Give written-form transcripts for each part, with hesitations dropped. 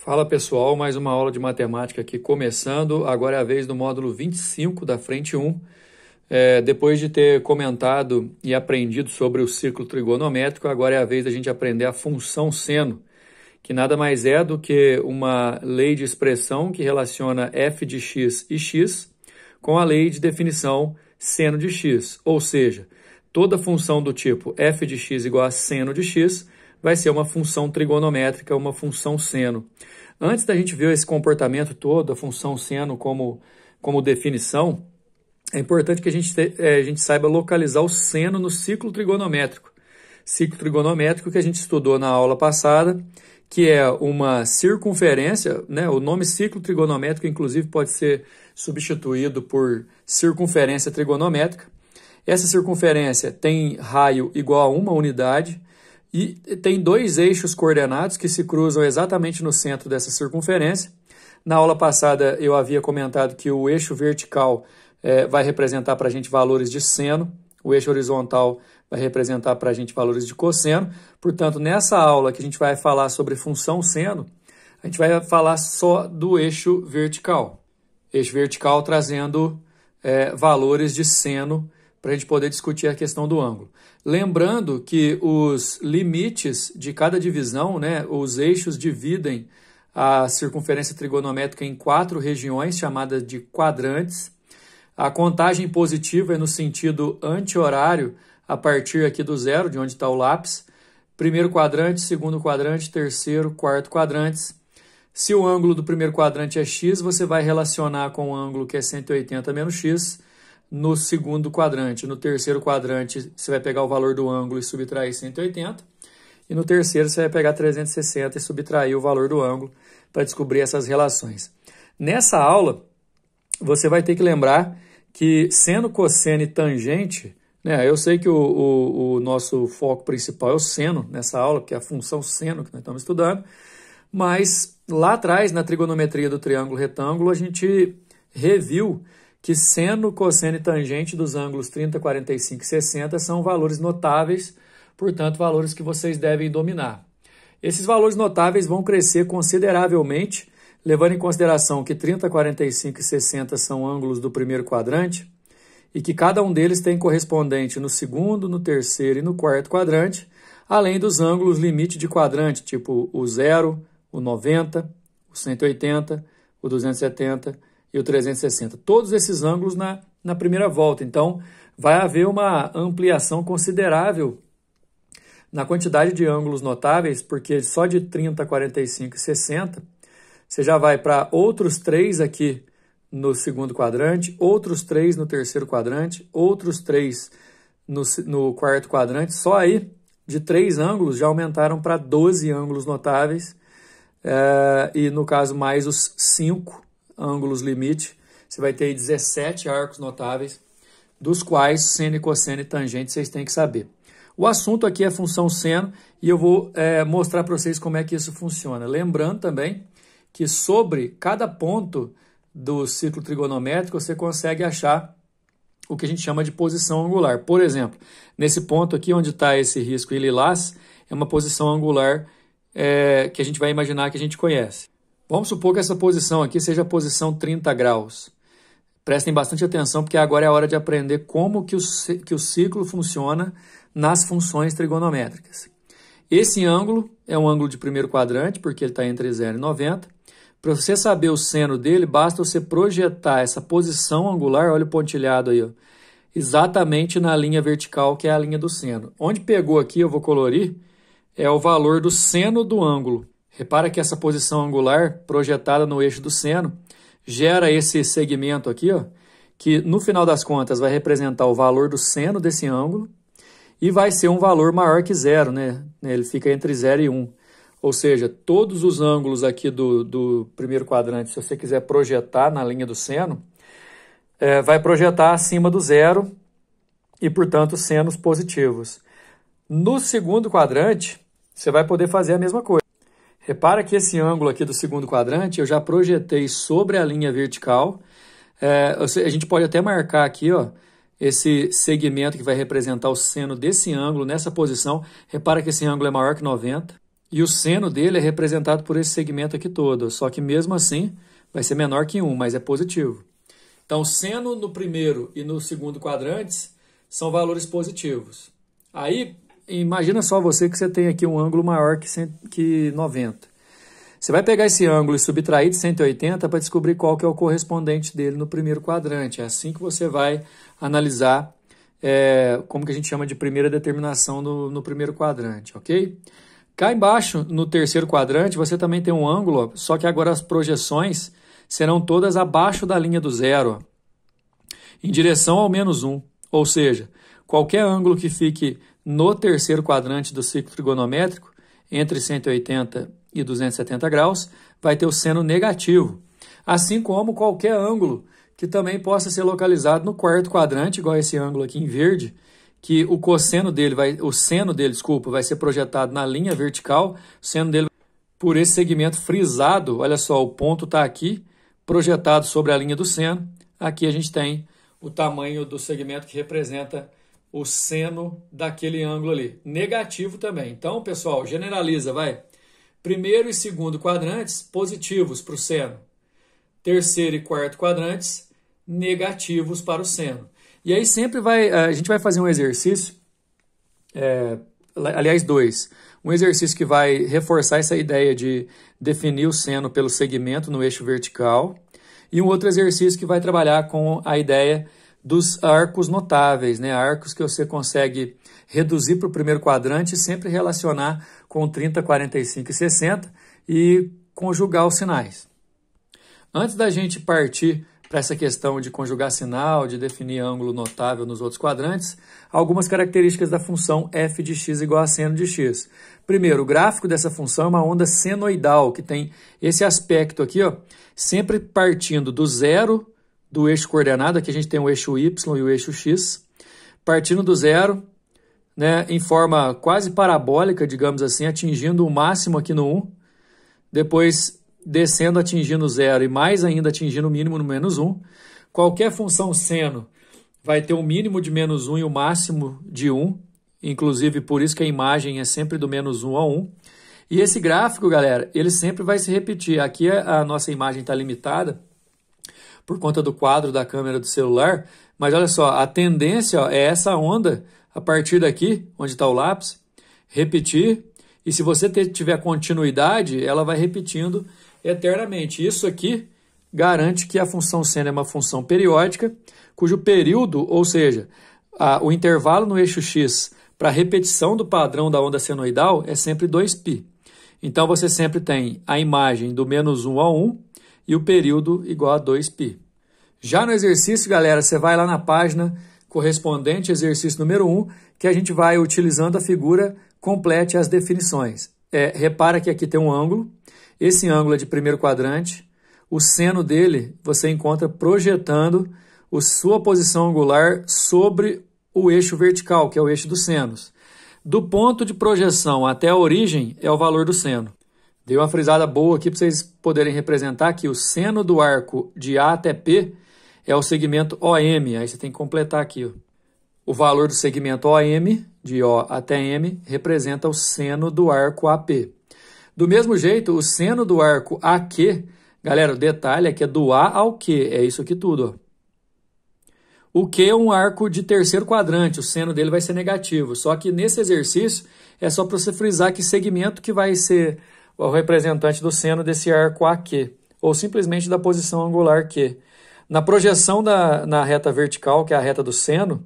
Fala pessoal, mais uma aula de matemática aqui começando. Agora é a vez do módulo 25 da frente 1. Depois de ter comentado e aprendido sobre o ciclo trigonométrico, agora é a vez da gente aprender a função seno, que nada mais é do que uma lei de expressão que relaciona f de x e x com a lei de definição seno de x. Ou seja, toda função do tipo f de x igual a seno de x vai ser uma função trigonométrica, uma função seno. Antes da gente ver esse comportamento todo, a função seno como definição, é importante que a gente saiba localizar o seno no ciclo trigonométrico. Ciclo trigonométrico que a gente estudou na aula passada, que é uma circunferência, né? O nome ciclo trigonométrico, inclusive, pode ser substituído por circunferência trigonométrica. Essa circunferência tem raio igual a uma unidade, e tem dois eixos coordenados que se cruzam exatamente no centro dessa circunferência. Na aula passada eu havia comentado que o eixo vertical vai representar para a gente valores de seno, o eixo horizontal vai representar para a gente valores de cosseno. Portanto, nessa aula que a gente vai falar sobre função seno, a gente vai falar só do eixo vertical. Eixo vertical trazendo valores de seno para a gente poder discutir a questão do ângulo. Lembrando que os limites de cada divisão, né, os eixos dividem a circunferência trigonométrica em 4 regiões, chamadas de quadrantes. A contagem positiva é no sentido anti-horário, a partir aqui do zero, de onde está o lápis. Primeiro quadrante, segundo quadrante, terceiro, quarto quadrantes. Se o ângulo do primeiro quadrante é x, você vai relacionar com o ângulo que é 180 menos x, no segundo quadrante. No terceiro quadrante, você vai pegar o valor do ângulo e subtrair 180. E no terceiro, você vai pegar 360 e subtrair o valor do ângulo para descobrir essas relações. Nessa aula, você vai ter que lembrar que seno, cosseno e tangente, né, eu sei que o nosso foco principal é o seno nessa aula, porque é a função seno que nós estamos estudando, mas lá atrás, na trigonometria do triângulo retângulo, a gente reviu que seno, cosseno e tangente dos ângulos 30, 45 e 60 são valores notáveis, portanto, valores que vocês devem dominar. Esses valores notáveis vão crescer consideravelmente, levando em consideração que 30, 45 e 60 são ângulos do primeiro quadrante e que cada um deles tem correspondente no segundo, no terceiro e no quarto quadrante, além dos ângulos limite de quadrante, tipo o 0, o 90, o 180, o 270 e o 360. Todos esses ângulos na primeira volta. Então, vai haver uma ampliação considerável na quantidade de ângulos notáveis, porque só de 30, 45 e 60, você já vai para outros 3 aqui no segundo quadrante, outros 3 no terceiro quadrante, outros 3 no quarto quadrante. Só aí, de 3 ângulos, já aumentaram para 12 ângulos notáveis, e no caso mais os 5 ângulos limite, você vai ter 17 arcos notáveis, dos quais seno, cosseno e tangente vocês têm que saber. O assunto aqui é função seno e eu vou mostrar para vocês como é que isso funciona. Lembrando também que sobre cada ponto do ciclo trigonométrico você consegue achar o que a gente chama de posição angular. Por exemplo, nesse ponto aqui onde está esse risco em lilás, é uma posição angular que a gente vai imaginar que a gente conhece. Vamos supor que essa posição aqui seja a posição 30 graus. Prestem bastante atenção, porque agora é a hora de aprender como que o ciclo funciona nas funções trigonométricas. Esse ângulo é um ângulo de primeiro quadrante, porque ele está entre 0 e 90. Para você saber o seno dele, basta você projetar essa posição angular, olha o pontilhado aí, ó, exatamente na linha vertical, que é a linha do seno. Onde pegou aqui, eu vou colorir, é o valor do seno do ângulo. Repara que essa posição angular projetada no eixo do seno gera esse segmento aqui, ó, que no final das contas vai representar o valor do seno desse ângulo e vai ser um valor maior que 0, né? Ele fica entre 0 e 1. Ou seja, todos os ângulos aqui do primeiro quadrante, se você quiser projetar na linha do seno, vai projetar acima do 0 e, portanto, senos positivos. No segundo quadrante, você vai poder fazer a mesma coisa. Repara que esse ângulo aqui do segundo quadrante eu já projetei sobre a linha vertical. A gente pode até marcar aqui, ó, esse segmento que vai representar o seno desse ângulo nessa posição. Repara que esse ângulo é maior que 90. E o seno dele é representado por esse segmento aqui todo, só que mesmo assim vai ser menor que 1, mas é positivo. Então, o seno no primeiro e no segundo quadrantes são valores positivos. Aí, imagina só você que você tem aqui um ângulo maior que 90. Você vai pegar esse ângulo e subtrair de 180 para descobrir qual que é o correspondente dele no primeiro quadrante. É assim que você vai analisar como que a gente chama de primeira determinação no primeiro quadrante, ok? Cá embaixo, no terceiro quadrante, você também tem um ângulo, só que agora as projeções serão todas abaixo da linha do zero, em direção ao menos 1. Ou seja, qualquer ângulo que fique no terceiro quadrante do ciclo trigonométrico, entre 180 e 270 graus, vai ter o seno negativo. Assim como qualquer ângulo que também possa ser localizado no quarto quadrante, igual esse ângulo aqui em verde, que o seno dele vai ser projetado na linha vertical, o seno dele por esse segmento frisado, olha só, o ponto está aqui, projetado sobre a linha do seno. Aqui a gente tem o tamanho do segmento que representa o seno daquele ângulo ali. Negativo também. Então, pessoal, generaliza, vai. Primeiro e segundo quadrantes, positivos para o seno. Terceiro e quarto quadrantes, negativos para o seno. E aí sempre a gente vai fazer um exercício, aliás, dois. Um exercício que vai reforçar essa ideia de definir o seno pelo segmento no eixo vertical. E um outro exercício que vai trabalhar com a ideia dos arcos notáveis, né? Arcos que você consegue reduzir para o primeiro quadrante e sempre relacionar com 30, 45 e 60 e conjugar os sinais. Antes da gente partir para essa questão de conjugar sinal, de definir ângulo notável nos outros quadrantes, algumas características da função f de x igual a seno de x. Primeiro, o gráfico dessa função é uma onda senoidal, que tem esse aspecto aqui, ó, sempre partindo do zero do eixo coordenado, aqui a gente tem o eixo y e o eixo x, partindo do zero, né, em forma quase parabólica, digamos assim, atingindo o máximo aqui no 1, depois descendo atingindo o zero e mais ainda atingindo o mínimo no menos 1. Qualquer função seno vai ter o mínimo de menos 1 e o máximo de 1, inclusive por isso que a imagem é sempre do menos 1 a 1. E esse gráfico, galera, ele sempre vai se repetir. Aqui a nossa imagem está limitada por conta do quadro da câmera do celular, mas olha só, a tendência é essa onda, a partir daqui, onde está o lápis, repetir, e se você tiver continuidade, ela vai repetindo eternamente. Isso aqui garante que a função seno é uma função periódica, cujo período, ou seja, o intervalo no eixo x para a repetição do padrão da onda senoidal é sempre 2π. Então, você sempre tem a imagem do menos 1 a 1 e o período igual a 2π. Já no exercício, galera, você vai lá na página correspondente, exercício número 1, que a gente vai, utilizando a figura, complete as definições. Repara que aqui tem um ângulo, esse ângulo é de primeiro quadrante, o seno dele você encontra projetando a sua posição angular sobre o eixo vertical, que é o eixo dos senos. Do ponto de projeção até a origem é o valor do seno. Dei uma frisada boa aqui para vocês poderem representar que o seno do arco de A até P é o segmento OM. Aí você tem que completar aqui, ó. O valor do segmento OM, de O até M, representa o seno do arco AP. Do mesmo jeito, o seno do arco AQ, galera, o detalhe é que é do A ao Q, é isso aqui tudo, ó. O Q é um arco de terceiro quadrante, o seno dele vai ser negativo. Só que nesse exercício é só para você frisar que segmento que vai ser o representante do seno desse arco AQ, ou simplesmente da posição angular Q. Na projeção na reta vertical, que é a reta do seno,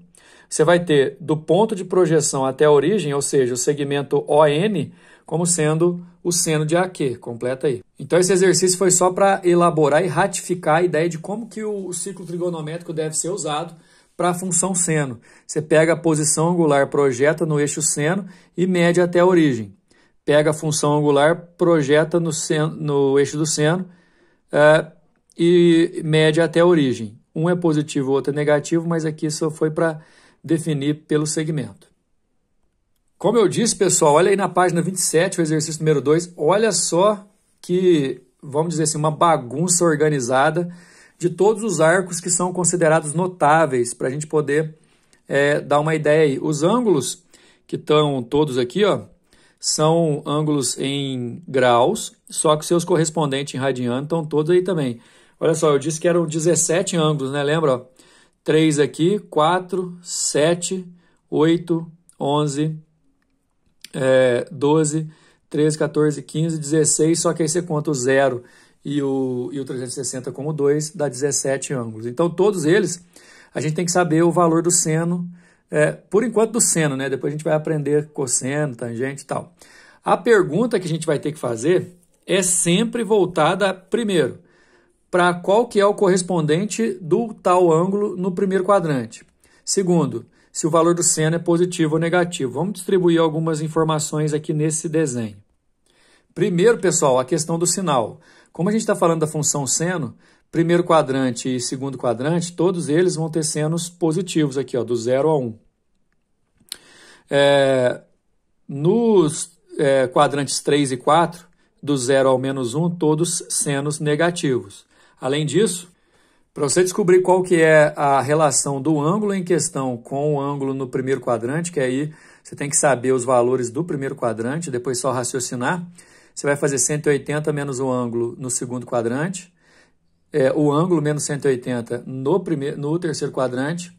você vai ter do ponto de projeção até a origem, ou seja, o segmento ON, como sendo o seno de AQ. Completa aí. Então esse exercício foi só para elaborar e ratificar a ideia de como que o ciclo trigonométrico deve ser usado para a função seno. Você pega a posição angular, projeta no eixo seno e mede até a origem. Pega a função angular, projeta no eixo do seno e mede até a origem. Um é positivo, o outro é negativo, mas aqui só foi para definir pelo segmento. Como eu disse, pessoal, olha aí na página 27, o exercício número 2, olha só que, vamos dizer assim, uma bagunça organizada de todos os arcos que são considerados notáveis, para a gente poder dar uma ideia aí. Os ângulos, que estão todos aqui, ó, são ângulos em graus, só que seus correspondentes em radiano estão todos aí também. Olha só, eu disse que eram 17 ângulos, né? Lembra? Ó? 3 aqui, 4, 7, 8, 11, 12, 13, 14, 15, 16, só que aí você conta o 0 e o 360 como 2, dá 17 ângulos. Então, todos eles, a gente tem que saber o valor do seno, por enquanto do seno, né? Depois a gente vai aprender cosseno, tangente e tal. A pergunta que a gente vai ter que fazer é sempre voltada, primeiro, para qual que é o correspondente do tal ângulo no primeiro quadrante. Segundo, se o valor do seno é positivo ou negativo. Vamos distribuir algumas informações aqui nesse desenho. Primeiro, pessoal, a questão do sinal. Como a gente está falando da função seno, primeiro quadrante e segundo quadrante, todos eles vão ter senos positivos aqui, ó, do 0 a 1. Nos quadrantes 3 e 4, do 0 ao menos 1, todos senos negativos. Além disso, para você descobrir qual que é a relação do ângulo em questão com o ângulo no primeiro quadrante, que aí você tem que saber os valores do primeiro quadrante, depois só raciocinar, você vai fazer 180 menos o ângulo no segundo quadrante, o ângulo menos 180 no terceiro quadrante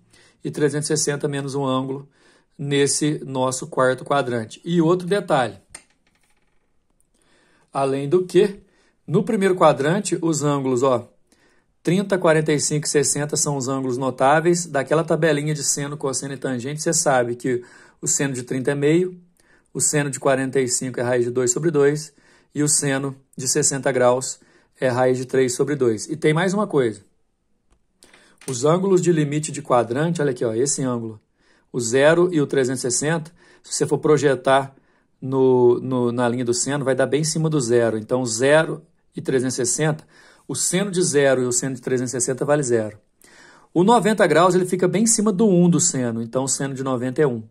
e 360 menos o ângulo nesse nosso quarto quadrante. E outro detalhe, além do que, no primeiro quadrante, os ângulos, ó, 30, 45 e 60 são os ângulos notáveis. Daquela tabelinha de seno, cosseno e tangente, você sabe que o seno de 30 é meio, o seno de 45 é raiz de 2 sobre 2 e o seno de 60 graus é raiz de 3 sobre 2. E tem mais uma coisa. Os ângulos de limite de quadrante, olha aqui, ó, esse ângulo, o 0 e o 360, se você for projetar na linha do seno, vai dar bem em cima do 0. Então, 0 e 360, o seno de 0 e o seno de 360 vale 0. O 90 graus ele fica bem em cima do 1 do seno, então o seno de 90 é 1.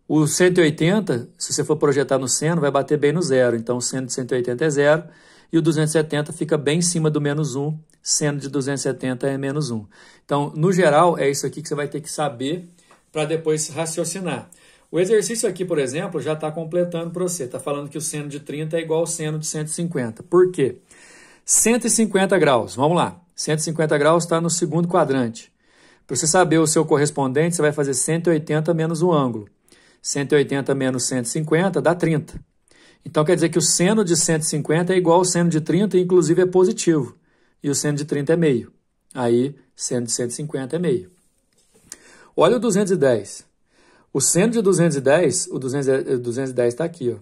O 180, se você for projetar no seno, vai bater bem no 0, então o seno de 180 é 0. E o 270 fica bem em cima do menos 1, seno de 270 é menos 1. Então, no geral, é isso aqui que você vai ter que saber para depois raciocinar. O exercício aqui, por exemplo, já está completando para você. Está falando que o seno de 30 é igual ao seno de 150. Por quê? 150 graus, vamos lá. 150 graus está no segundo quadrante. Para você saber o seu correspondente, você vai fazer 180 menos o ângulo. 180 menos 150 dá 30. Então, quer dizer que o seno de 150 é igual ao seno de 30, e inclusive é positivo. E o seno de 30 é meio. Aí, seno de 150 é meio. Olha o 210. O seno de 210, o 210 está aqui, ó.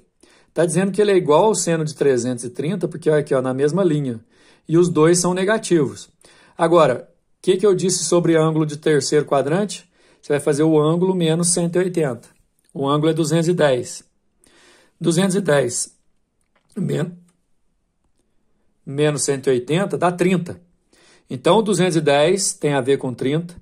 Está dizendo que ele é igual ao seno de 330, porque olha aqui, ó, na mesma linha. E os dois são negativos. Agora, o que eu disse sobre ângulo de terceiro quadrante? Você vai fazer o ângulo menos 180. O ângulo é 210. 210 menos 180 dá 30. Então, o 210 tem a ver com 30.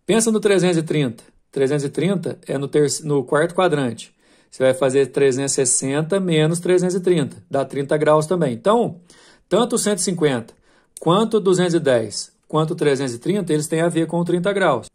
Pensa no 330. 330 é no quarto quadrante. Você vai fazer 360 menos 330. Dá 30 graus também. Então, tanto o 150 quanto o 210 quanto o 330, eles têm a ver com 30 graus.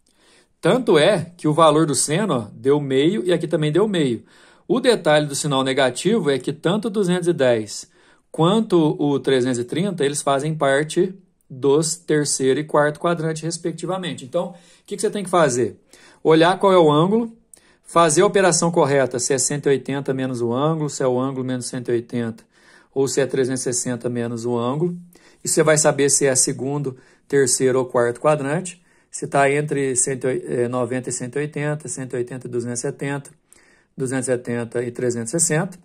Tanto é que o valor do seno, ó, deu meio e aqui também deu meio. O detalhe do sinal negativo é que tanto o 210 quanto o 330, eles fazem parte dos terceiro e quarto quadrante, respectivamente. Então, o que você tem que fazer? Olhar qual é o ângulo, fazer a operação correta, se é 180 menos o ângulo, se é o ângulo menos 180, ou se é 360 menos o ângulo. E você vai saber se é segundo, terceiro ou quarto quadrante, se está entre 90 e 180, 180 e 270, 270 e 360.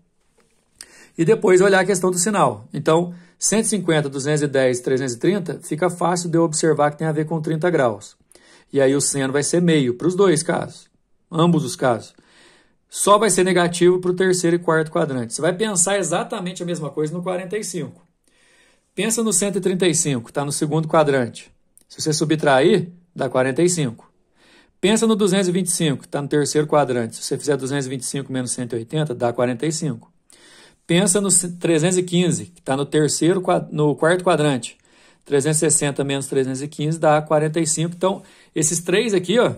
E depois olhar a questão do sinal. Então, 150, 210, 330, fica fácil de eu observar que tem a ver com 30 graus. E aí o seno vai ser meio para os dois casos, ambos os casos. Só vai ser negativo para o terceiro e quarto quadrante. Você vai pensar exatamente a mesma coisa no 45. Pensa no 135, está no segundo quadrante. Se você subtrair, dá 45. Pensa no 225, que está no terceiro quadrante. Se você fizer 225 menos 180, dá 45. Pensa no 315, que está no quarto quadrante. 360 menos 315 dá 45. Então, esses três aqui, ó,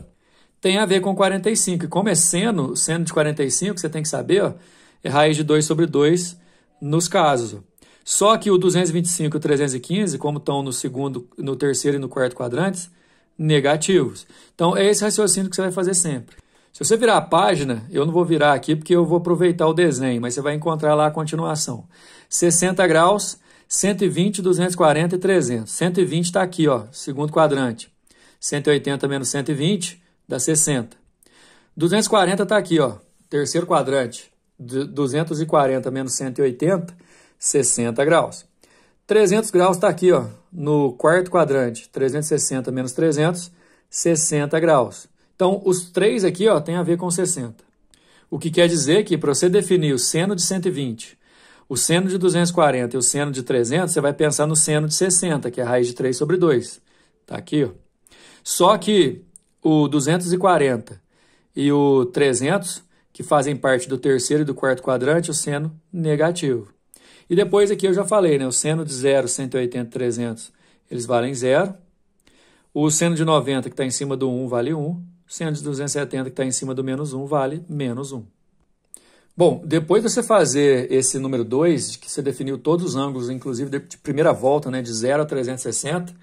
tem a ver com 45. E como é seno de 45, você tem que saber, ó, é raiz de 2 sobre 2 nos casos. Só que o 225 e o 315, como estão no segundo, no terceiro e no quarto quadrantes, negativos. Então, é esse raciocínio que você vai fazer sempre. Se você virar a página, eu não vou virar aqui porque eu vou aproveitar o desenho, mas você vai encontrar lá a continuação. 60 graus, 120, 240 e 300. 120 está aqui, ó, segundo quadrante. 180 menos 120 dá 60. 240 está aqui, ó, terceiro quadrante. 240 menos 180, 60 graus. 300 graus está aqui, ó, no quarto quadrante. 360 menos 300, 60 graus. Então, os três aqui, ó, tem a ver com 60. O que quer dizer que, para você definir o seno de 120, o seno de 240 e o seno de 300, você vai pensar no seno de 60, que é a raiz de 3 sobre 2. Tá aqui, ó. Só que o 240 e o 300, que fazem parte do terceiro e do quarto quadrante, o seno negativo. E depois aqui eu já falei, né? O seno de 0, 180 e 300, eles valem 0. O seno de 90, que está em cima do 1, vale 1. O seno de 270, que está em cima do menos 1, vale menos 1. Bom, depois de você fazer esse número 2, que você definiu todos os ângulos, inclusive de primeira volta, né, de 0 a 360,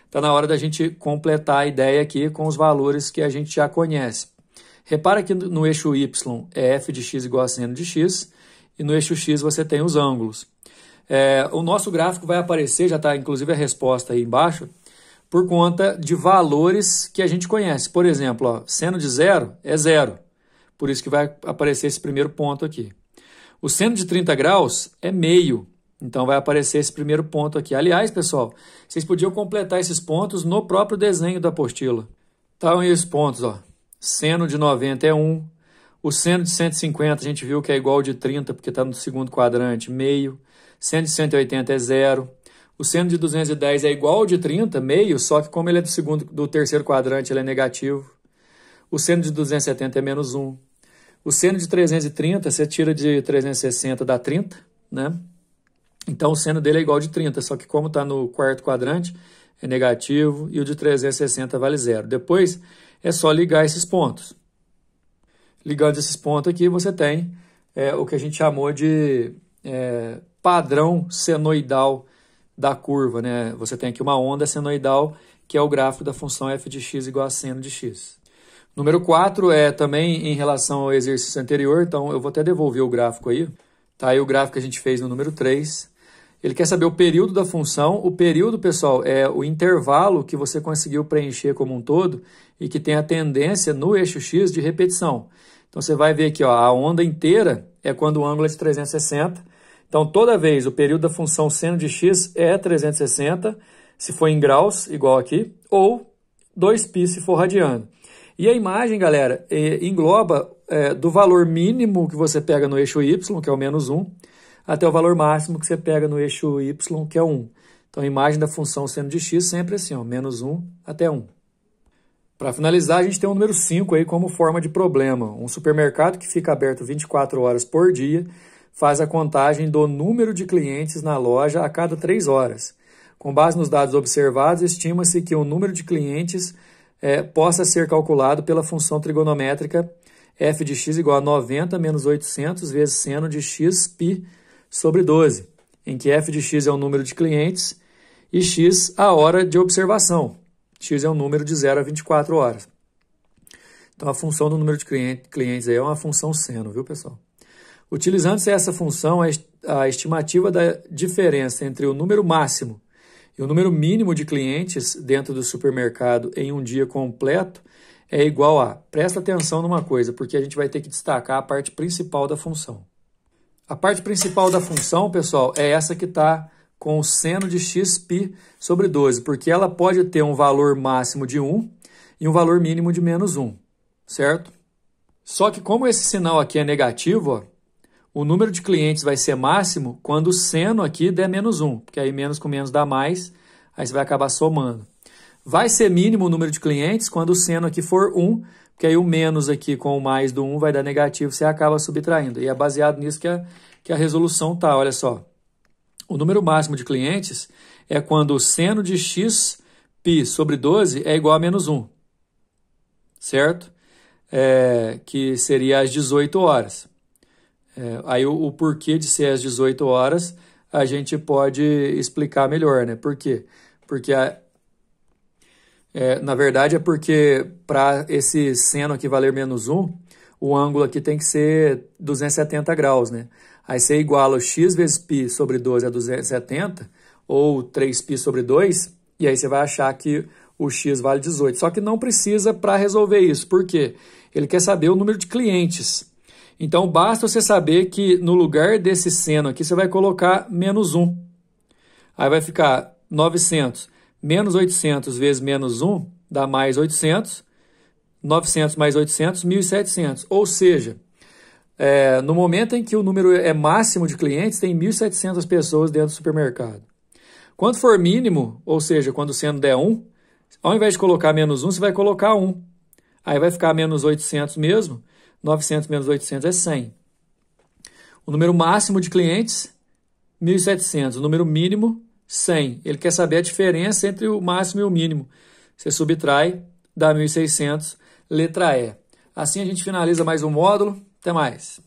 está na hora da gente completar a ideia aqui com os valores que a gente já conhece. Repara que no eixo Y é f de x igual a seno de x, e no eixo x você tem os ângulos. O nosso gráfico vai aparecer, já está inclusive a resposta aí embaixo, por conta de valores que a gente conhece. Por exemplo, ó, seno de 0 é 0. Por isso que vai aparecer esse primeiro ponto aqui. O seno de 30 graus é meio. Então, vai aparecer esse primeiro ponto aqui. Aliás, pessoal, vocês podiam completar esses pontos no próprio desenho da apostila. Então, esses pontos, ó. Seno de 90 é 1. O seno de 150 a gente viu que é igual ao de 30, porque está no segundo quadrante, meio. Seno de 180 é 0. O seno de 210 é igual ao de 30, meio, só que como ele é do terceiro quadrante, ele é negativo. O seno de 270 é menos 1. O seno de 330, você tira de 360, dá 30, né? Então, o seno dele é igual ao de 30, só que como está no quarto quadrante, é negativo, e o de 360 vale 0. Depois, é só ligar esses pontos. Ligando esses pontos aqui, você tem o que a gente chamou de padrão senoidal da curva, né? Você tem aqui uma onda senoidal, que é o gráfico da função f de x igual a seno de x. Número 4 é também em relação ao exercício anterior, então eu vou até devolver o gráfico aí. Tá aí o gráfico que a gente fez no número 3. Ele quer saber o período da função. O período, pessoal, é o intervalo que você conseguiu preencher como um todo e que tem a tendência no eixo x de repetição. Então, você vai ver aqui, ó, a onda inteira é quando o ângulo é de 360. Então, toda vez o período da função seno de x é 360, se for em graus, igual aqui, ou 2π se for radiano. E a imagem, galera, engloba do valor mínimo que você pega no eixo y, que é o menos 1, até o valor máximo que você pega no eixo y, que é 1. Então, a imagem da função seno de x sempre assim, ó, menos 1 até 1. Para finalizar, a gente tem o número 5 aí como forma de problema. Um supermercado que fica aberto 24 horas por dia faz a contagem do número de clientes na loja a cada 3 horas. Com base nos dados observados, estima-se que o número de clientes possa ser calculado pela função trigonométrica f de x igual a 90 menos 800 vezes seno de x π sobre 12, em que f de x é o número de clientes e x a hora de observação. X é um número de 0 a 24 horas. Então, a função do número de clientes aí é uma função seno, viu, pessoal? Utilizando-se essa função, a estimativa da diferença entre o número máximo e o número mínimo de clientes dentro do supermercado em um dia completo é igual a... Presta atenção numa coisa, porque a gente vai ter que destacar a parte principal da função. A parte principal da função, pessoal, é essa que está com o seno de xπ sobre 12, porque ela pode ter um valor máximo de 1 e um valor mínimo de menos 1, certo? Só que como esse sinal aqui é negativo, ó, o número de clientes vai ser máximo quando o seno aqui der menos 1, porque aí menos com menos dá mais, aí você vai acabar somando. Vai ser mínimo o número de clientes quando o seno aqui for 1, porque aí o menos aqui com o mais do 1 vai dar negativo, você acaba subtraindo. E é baseado nisso que a resolução tá, olha só. O número máximo de clientes é quando o seno de xπ sobre 12 é igual a menos 1, certo? Que seria às 18 horas. Aí o porquê de ser às 18 horas a gente pode explicar melhor, né? Por quê? Porque, na verdade, é porque para esse seno aqui valer menos 1, o ângulo aqui tem que ser 270 graus, né? Aí você iguala o x vezes π sobre 12 a 270, ou 3π sobre 2, e aí você vai achar que o x vale 18. Só que não precisa para resolver isso. Por quê? Ele quer saber o número de clientes. Então, basta você saber que no lugar desse seno aqui, você vai colocar menos 1. Aí vai ficar 900 menos 800 vezes menos 1 dá mais 800. 900 mais 800, 1.700. Ou seja, no momento em que o número é máximo de clientes, tem 1.700 pessoas dentro do supermercado. Quando for mínimo, ou seja, quando o seno der 1, ao invés de colocar menos 1, você vai colocar 1. Aí vai ficar menos 800 mesmo. 900 menos 800 é 100. O número máximo de clientes, 1.700. O número mínimo, 100. Ele quer saber a diferença entre o máximo e o mínimo. Você subtrai, dá 1.600, letra E. Assim a gente finaliza mais um módulo. Até mais.